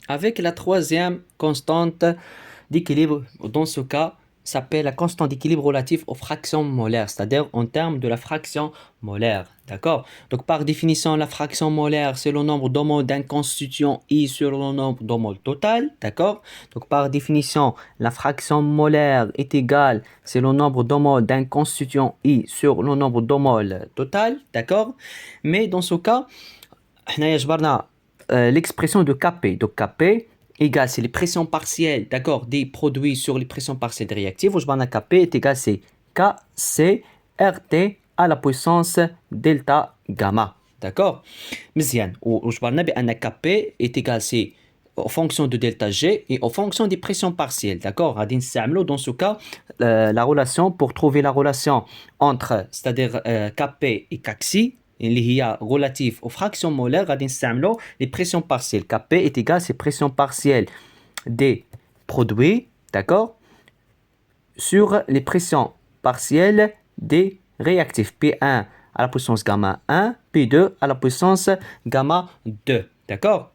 avec la troisième constante d'équilibre. Dans ce cas, s'appelle la constante d'équilibre relative aux fractions molaires, c'est-à-dire en termes de la fraction molaire. D'accord? Donc, par définition, la fraction molaire, c'est le nombre d'homos d'un constituant I sur le nombre d'homos total. D'accord? Donc, par définition, la fraction molaire est égale, c'est le nombre d'homos d'un constituant I sur le nombre d'homos total. D'accord? Mais dans ce cas, l'expression de Kp. Donc, Kp égale, c'est les pressions partielles, d'accord, des produits sur les pressions partielles des réactifs. Ou je Kp est égal, c'est Kc RT à la puissance delta gamma. D'accord? مزيان. وش بالنا بأن Kp est égal, c'est en fonction de delta G et en fonction des pressions partielles. D'accord? غادي نستعملوا dans ce cas la relation pour trouver la relation entre, c'est-à-dire Kp et Kxi, اللي هي relative aux fractions molaires. غادي نستعملوا les pressions partielles. Kp est égal, c'est pression partielle des produits, d'accord, sur les pressions partielles des réactifs. P1 à la puissance gamma 1, P2 à la puissance gamma 2, d'accord.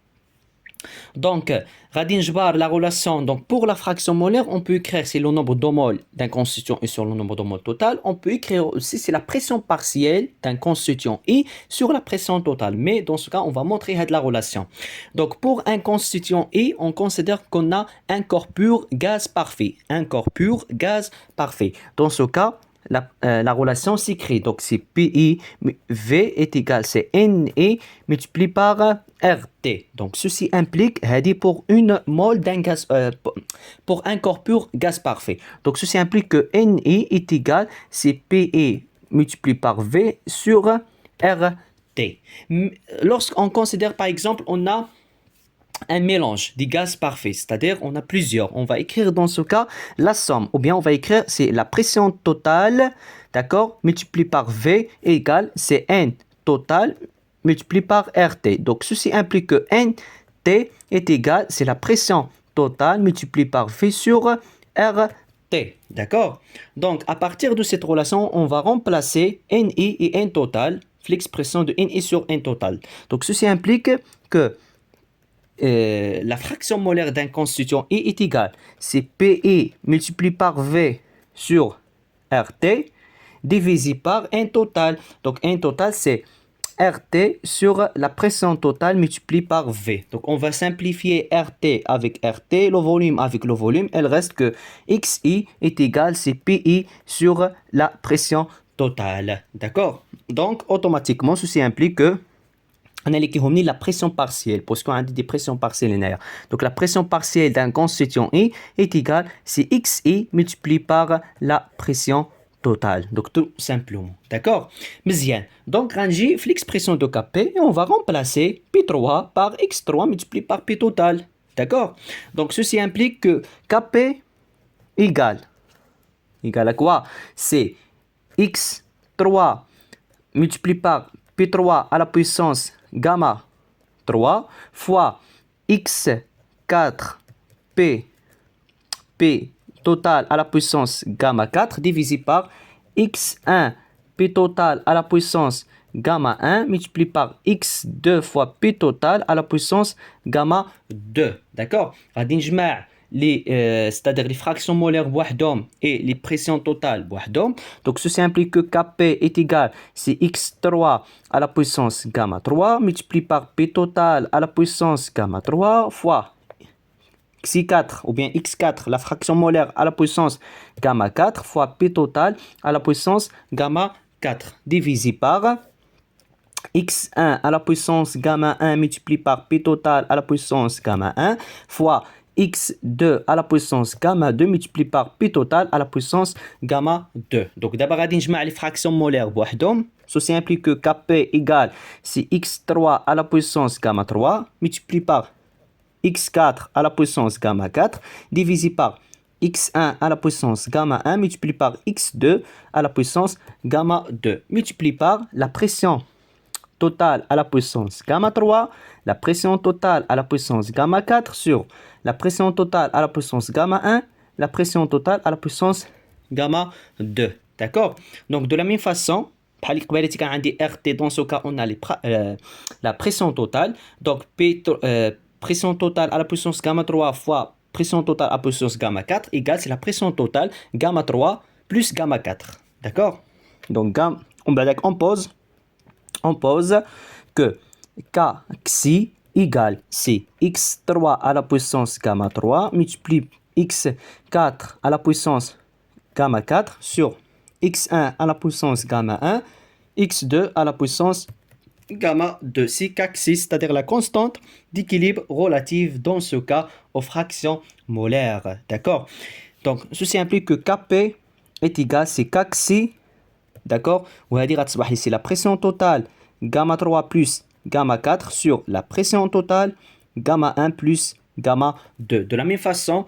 Donc, غادي نجبر la relation. Donc, pour la fraction molaire, on peut écrire c'est le nombre d'homoles d'un constituant I sur le nombre d'homoles total. On peut écrire aussi c'est la pression partielle d'un constituant I sur la pression totale. Mais dans ce cas, on va montrer la relation. Donc, pour un constituant I, on considère qu'on a un corps pur gaz parfait. Un corps pur gaz parfait. Dans ce cas, la relation s'écrit. Donc, c'est PI, V est égal, c'est NI multiplié par RT. Donc, ceci implique, pour une mole d'un gaz, pour un corps pur gaz parfait. Donc, ceci implique que NI est égal, c'est PI multiplié par V sur RT. Lorsqu'on considère, par exemple, on a un mélange des gaz parfaits, c'est-à-dire on a plusieurs. On va écrire dans ce cas la somme, ou bien on va écrire c'est la pression totale, d'accord, multipliée par V égale c'est N total multiplié par RT. Donc ceci implique que NT est égal, c'est la pression totale multipliée par V sur RT. D'accord? Donc à partir de cette relation, on va remplacer NI et N total, l'expression de NI sur N total. Donc ceci implique que la fraction molaire d'un constituant I est égale, c'est PI multiplié par V sur RT divisé par N total. Donc N total, c'est RT sur la pression totale multipliée par V. Donc on va simplifier RT avec RT, le volume avec le volume. Il reste que XI est égal, c'est PI sur la pression totale. D'accord? Donc automatiquement, ceci implique que on a la pression partielle, parce qu'on a des pressions partielles. Donc la pression partielle d'un constituant I est égale, c'est XI multiplié par la pression totale. Donc tout simplement. D'accord? Mzien. Donc rangi l'expression de Kp et on va remplacer P3 par X3 multiplié par P total. D'accord? Donc ceci implique que Kp égale à quoi? C'est X3 multiplié par P3 à la puissance gamma 3 fois x4 p total à la puissance gamma 4 divisé par x1 p total à la puissance gamma 1 multiplié par x2 fois p total à la puissance gamma 2. D'accord? C'est-à-dire les fractions molaires بوحدهم et les pressions totales بوحدهم. Donc ceci implique que Kp est égal, c'est x3 à la puissance gamma 3 multiplié par P total à la puissance gamma 3 fois Xi4 ou bien x4, la fraction molaire à la puissance gamma 4 fois P total à la puissance gamma 4 divisé par x1 à la puissance gamma 1 multiplié par P total à la puissance gamma 1 fois x2 à la puissance gamma 2 multiplié par P total à la puissance gamma 2. Donc d'abord, on va les fractions molaires. Ceci implique que Kp égale, c'est x3 à la puissance gamma 3 multiplié par x4 à la puissance gamma 4 divisé par x1 à la puissance gamma 1 multiplié par x2 à la puissance gamma 2 multiplié par la pression totale à la puissance gamma 3, la pression totale à la puissance gamma 4 sur la pression totale à la puissance gamma 1, la pression totale à la puissance gamma 2. D'accord? Donc de la même façon, RT, dans ce cas, on a la pression totale. Donc pression totale à la puissance gamma 3 fois pression totale à la puissance gamma 4 égale, c'est la pression totale gamma 3 plus gamma 4. D'accord? Donc, on pose que K xi égale c'est x3 à la puissance gamma 3 multiplie x4 à la puissance gamma 4 sur x1 à la puissance gamma 1, x2 à la puissance gamma 2. C'est Kxi, c'est-à-dire la constante d'équilibre relative dans ce cas aux fractions molaires. D'accord? Donc, ceci implique que Kp est égal, c'est Kxi, d'accord? On va dire ici la pression totale gamma 3 plus gamma 4 sur la pression totale gamma 1 plus gamma 2. De la même façon,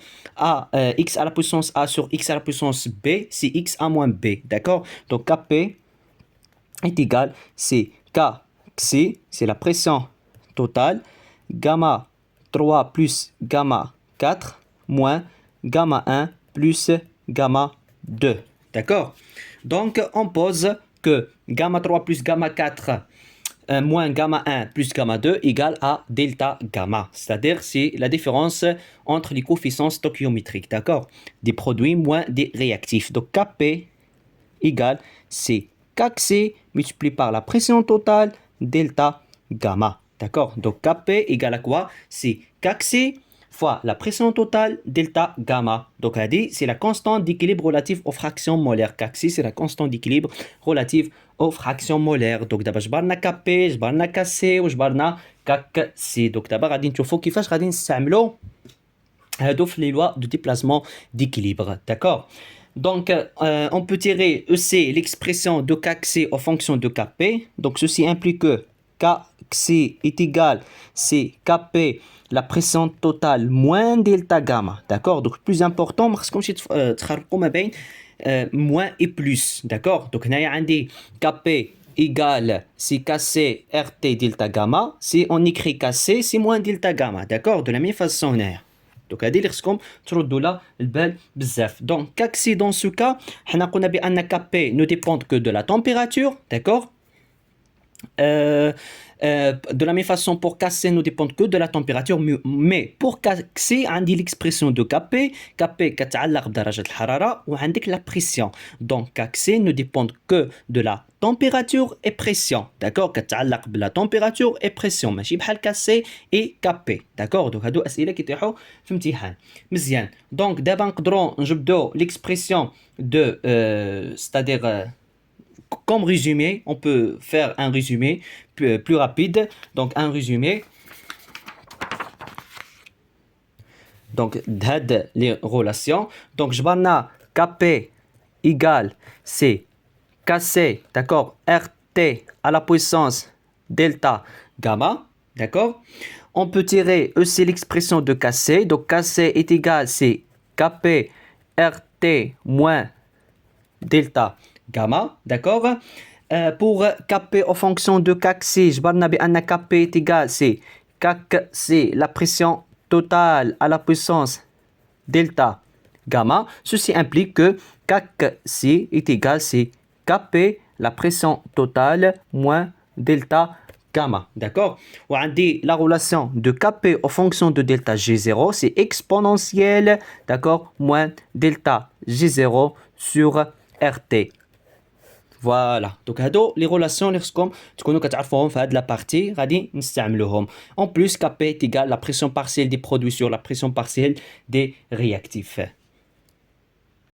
x à la puissance a sur x à la puissance b, c'est x a moins b. D'accord? Donc Kp est égal, c'est K xi, c'est la pression totale, gamma 3 plus gamma 4 moins gamma 1 plus gamma 2. D'accord? Donc, on pose que gamma 3 plus gamma 4 moins gamma 1 plus gamma 2 égale à delta gamma. C'est-à-dire, c'est la différence entre les coefficients stoichiométriques, d'accord? Des produits moins des réactifs. Donc, Kp égale, c'est Kxi multiplié par la pression totale delta gamma. D'accord? Donc, Kp égale à quoi? C'est Kxi fois la pression totale delta gamma. Donc, on dit c'est la constante d'équilibre relative aux fractions molaires. Kxi, c'est la constante d'équilibre relative aux fractions molaires. Donc, d'abord, جبرنا Kp, جبرنا Kc وجبرنا Kxi. Donc, d'abord, غادي نشوفوا كيفاش غادي نستعملوا هادو في les lois de déplacement d'équilibre. D'accord? Donc, on peut tirer EC, l'expression de Kxi en fonction de Kp. Donc, ceci implique que Kxi est égal, c'est Kp, la pression totale moins delta gamma. D'accord? Donc, plus important, parce qu'on moins et plus. D'accord? Donc, on a dit Kp égale, c'est Kc RT delta gamma. Si on écrit Kc, c'est moins delta gamma. D'accord? De la même façon, on a. Donc, هذه اللي خصكم تردوا لها البال بزاف. Donc, Kxi dans ce cas, حنا قلنا بأن Kp ne dépend que de la température, d'accord? De la même façon, pour Kc ne dépend que de la température, mais pour Kxi, on dit l'expression de Kp. Kp كتعلق بدرجة الحرارة وعندك la pression. Donc, Kxi ne dépend que de la température et pression. D'accord? كتعلق بلا température et pression. ماشي بحال Kc et Kp. D'accord? Donc, هادو أسئلة كيطيحوا في امتحان. مزيان. Donc, دابا نقدروا نجبدوا l'expression de c'est-à-dire comme résumé, on peut faire un résumé plus rapide. Donc, un résumé. Donc, les relations. Donc, je vais Kp égale, c'est Kc, d'accord, RT à la puissance delta gamma, d'accord. On peut tirer EC l'expression de Kc. Donc, Kc est égal, c'est Kp RT moins delta gamma, d'accord. Pour Kp en fonction de Kxi, je vais dire Kp est égal, c'est Kxi, la pression totale à la puissance delta gamma. Ceci implique que Kxi est égal, c'est Kp, la pression totale moins delta gamma, d'accord. On dit la relation de Kp en fonction de delta G0, c'est exponentielle, d'accord, moins delta G0 sur RT. Voilà. Donc هادو les relations اللي خصكم تكونوا كتعرفوهم في هاد la partie غادي نستعملوهم. En plus, Kp est égal la pression partielle des produits sur la pression partielle des réactifs.